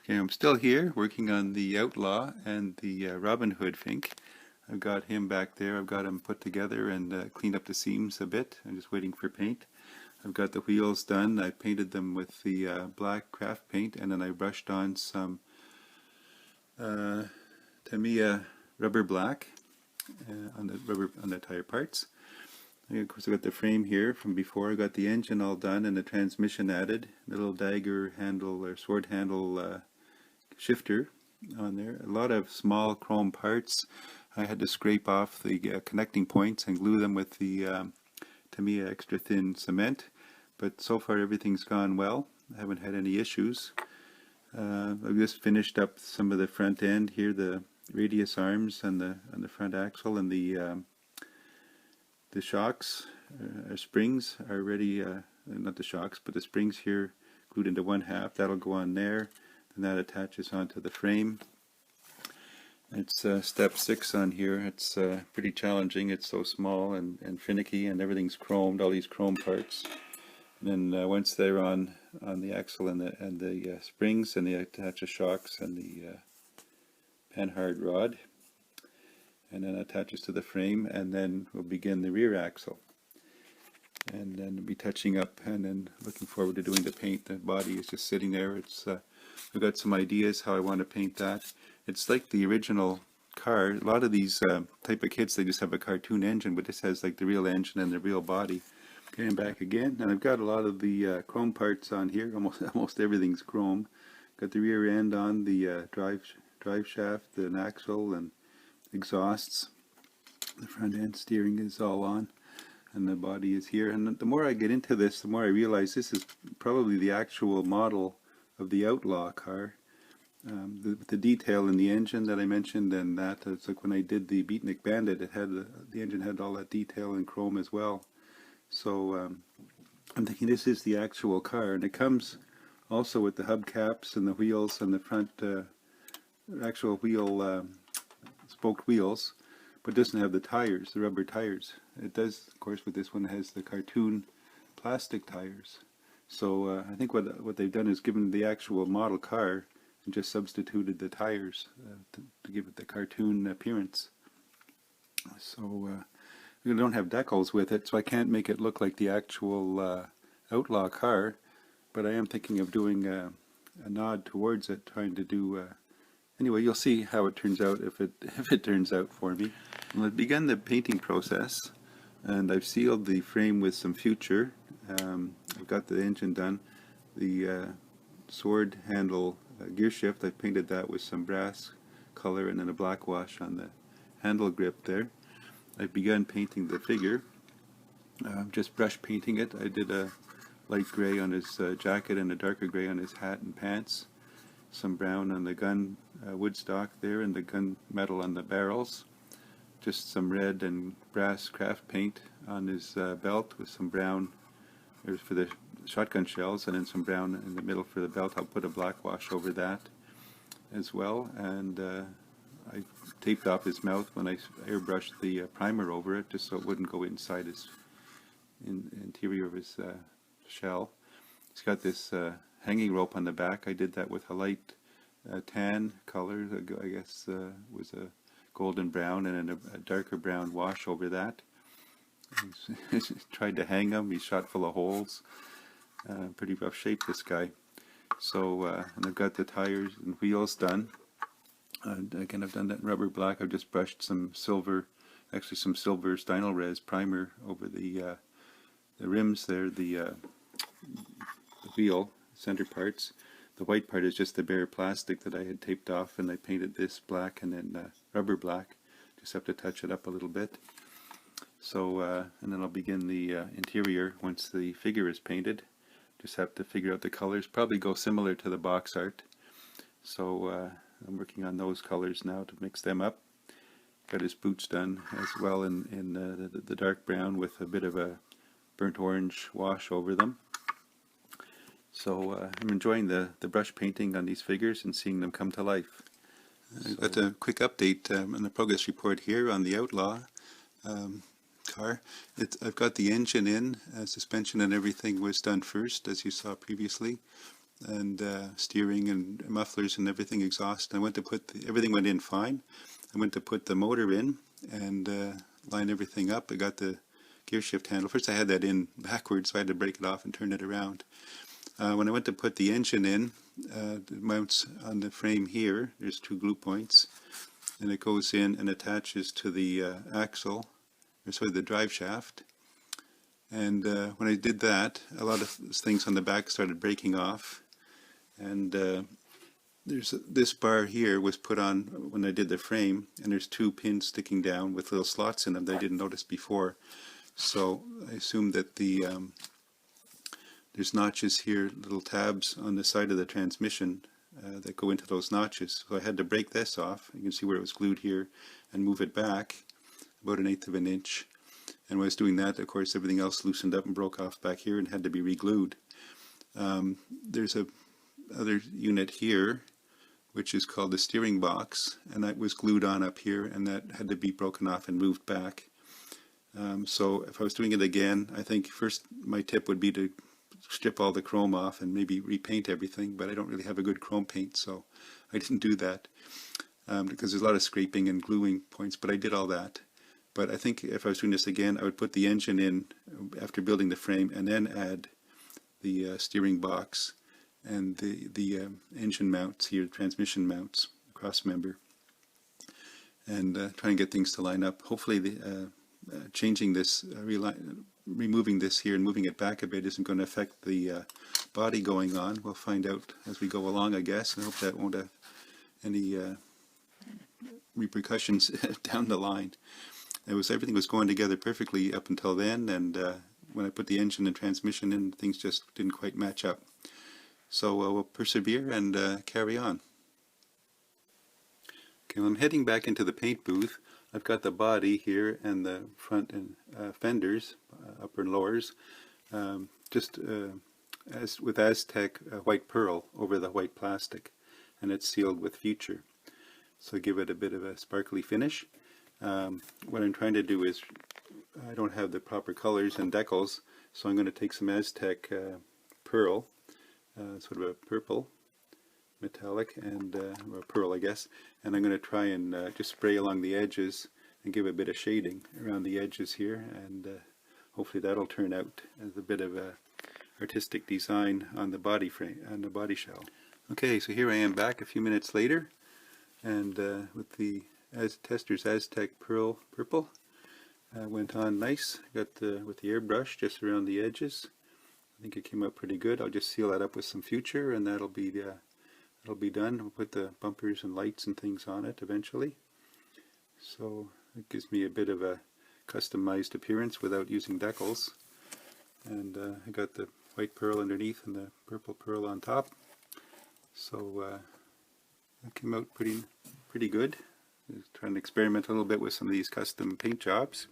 Okay, I'm still here working on the Outlaw and the Robbin Hood Fink. I've got him back there. I've got him put together and cleaned up the seams a bit. I'm just waiting for paint. I've got the wheels done. I painted them with the black craft paint, and then I brushed on some uh, Tamiya rubber black on the tire parts. And of course, I got the frame here from before. I got the engine all done and the transmission added. The little dagger handle or sword handle shifter on there. A lot of small chrome parts. I had to scrape off the connecting points and glue them with the Tamiya extra thin cement. But so far everything's gone well. I haven't had any issues. I've just finished up some of the front end here, the radius arms and the front axle, and the shocks or springs are ready. Not the shocks, but the springs here glued into one half. That'll go on there. And that attaches onto the frame. It's step 6 on here. It's pretty challenging. It's so small and finicky, and everything's chromed, all these chrome parts. And then once they're on the axle and the springs, and they attach the shocks and the panhard rod, and then attaches to the frame, and then we'll begin the rear axle. And then we'll be touching up, and then looking forward to doing the paint. The body is just sitting there. It's I've got some ideas how I want to paint that. It's like the original car. A lot of these type of kits, they just have a cartoon engine, but this has like the real engine and the real body. Okay, I'm back again, and I've got a lot of the chrome parts on here. Almost everything's chrome. Got the rear end on, the drive shaft, an axle, and exhausts. The front end steering is all on, and the body is here. And the more I get into this, the more I realize this is probably the actual model of the Outlaw car. The detail in the engine that I mentioned, and that it's like when I did the Beatnik Bandit, it had the engine had all that detail in chrome as well. So I'm thinking this is the actual car, and it comes also with the hubcaps and the wheels and the front actual wheel spoked wheels, but doesn't have the tires, the rubber tires. It does, of course, but this one has the cartoon plastic tires. So I think what they've done is given the actual model car and just substituted the tires to give it the cartoon appearance. So we don't have decals with it, so I can't make it look like the actual Outlaw car, but I am thinking of doing a nod towards it, trying to do anyway, you'll see how it turns out if it turns out for me. Well, I've begun the painting process, and I've sealed the frame with some Future. I've got the engine done. The sword handle gear shift, I painted that with some brass color and then a black wash on the handle grip there. I've begun painting the figure. Just brush painting it. I did a light gray on his jacket and a darker gray on his hat and pants. Some brown on the gun wood stock there, and the gun metal on the barrels. Just some red and brass craft paint on his belt with some brown for the shotgun shells, and then some brown in the middle for the belt. I'll put a black wash over that as well, and I taped off his mouth when I airbrushed the primer over it, just so it wouldn't go inside his interior of his shell. He's got this hanging rope on the back. I did that with a light tan color, I guess was a golden brown, and then a darker brown wash over that. He's tried to hang him. He's shot full of holes. Pretty rough shape, this guy. So, and I've got the tires and wheels done. Again, I've done that in rubber black. I've just brushed some silver, actually some silver Stynylrez primer over the rims there, the wheel center parts. The white part is just the bare plastic that I had taped off, and I painted this black and then rubber black. Just have to touch it up a little bit. So, and then I'll begin the interior once the figure is painted. Just have to figure out the colors. Probably go similar to the box art. So I'm working on those colors now to mix them up. Got his boots done as well in the dark brown with a bit of a burnt orange wash over them. So I'm enjoying the brush painting on these figures and seeing them come to life. I've got a quick update on the progress report here on the Outlaw car. I've got the engine in, suspension and everything was done first, as you saw previously. and steering and mufflers and everything, exhaust. I went to put everything went in fine. I went to put the motor in and line everything up. I got the gear shift handle. First I had that in backwards, so I had to break it off and turn it around. When I went to put the engine in, it mounts on the frame here. There's 2 glue points, and it goes in and attaches to the axle, or sorry, the drive shaft. And when I did that, a lot of things on the back started breaking off. And there's this bar here was put on when I did the frame, and there's 2 pins sticking down with little slots in them that I didn't notice before. So I assume that the there's notches here, little tabs on the side of the transmission that go into those notches. So I had to break this off. You can see where it was glued here, and move it back about 1/8 of an inch. And when I was doing that, of course, everything else loosened up and broke off back here and had to be re-glued. There's a other unit here, which is called the steering box, and that was glued on up here, and that had to be broken off and moved back. So if I was doing it again, I think first my tip would be to strip all the chrome off and maybe repaint everything, but I don't really have a good chrome paint, so I didn't do that because there's a lot of scraping and gluing points, but I did all that. But I think if I was doing this again, I would put the engine in after building the frame and then add the steering box and the engine mounts here, transmission mounts, cross member, and try and get things to line up. Hopefully changing this, removing this here and moving it back a bit isn't going to affect the body going on. We'll find out as we go along, I guess. I hope that won't have any repercussions down the line. Everything was going together perfectly up until then, and when I put the engine and transmission in, things just didn't quite match up. So we'll persevere and carry on. Okay, well, I'm heading back into the paint booth. I've got the body here and the front and fenders, upper and lowers, just as with Aztec white pearl over the white plastic, and it's sealed with Future. So give it a bit of a sparkly finish. What I'm trying to do is, I don't have the proper colors and decals, so I'm going to take some Aztec pearl, sort of a purple metallic, and or pearl I guess, and I'm going to try and just spray along the edges and give a bit of shading around the edges here, and hopefully that'll turn out as a bit of a artistic design on the body frame, on the body shell. Okay, so here I am back a few minutes later, and with the Tester's Aztec Pearl Purple went on nice. Got with the airbrush just around the edges. I think it came out pretty good. I'll just seal that up with some Future, and that'll be done. We'll put the bumpers and lights and things on it eventually. So it gives me a bit of a customized appearance without using decals. And I got the white pearl underneath and the purple pearl on top. So it came out pretty good. Trying to experiment a little bit with some of these custom paint jobs.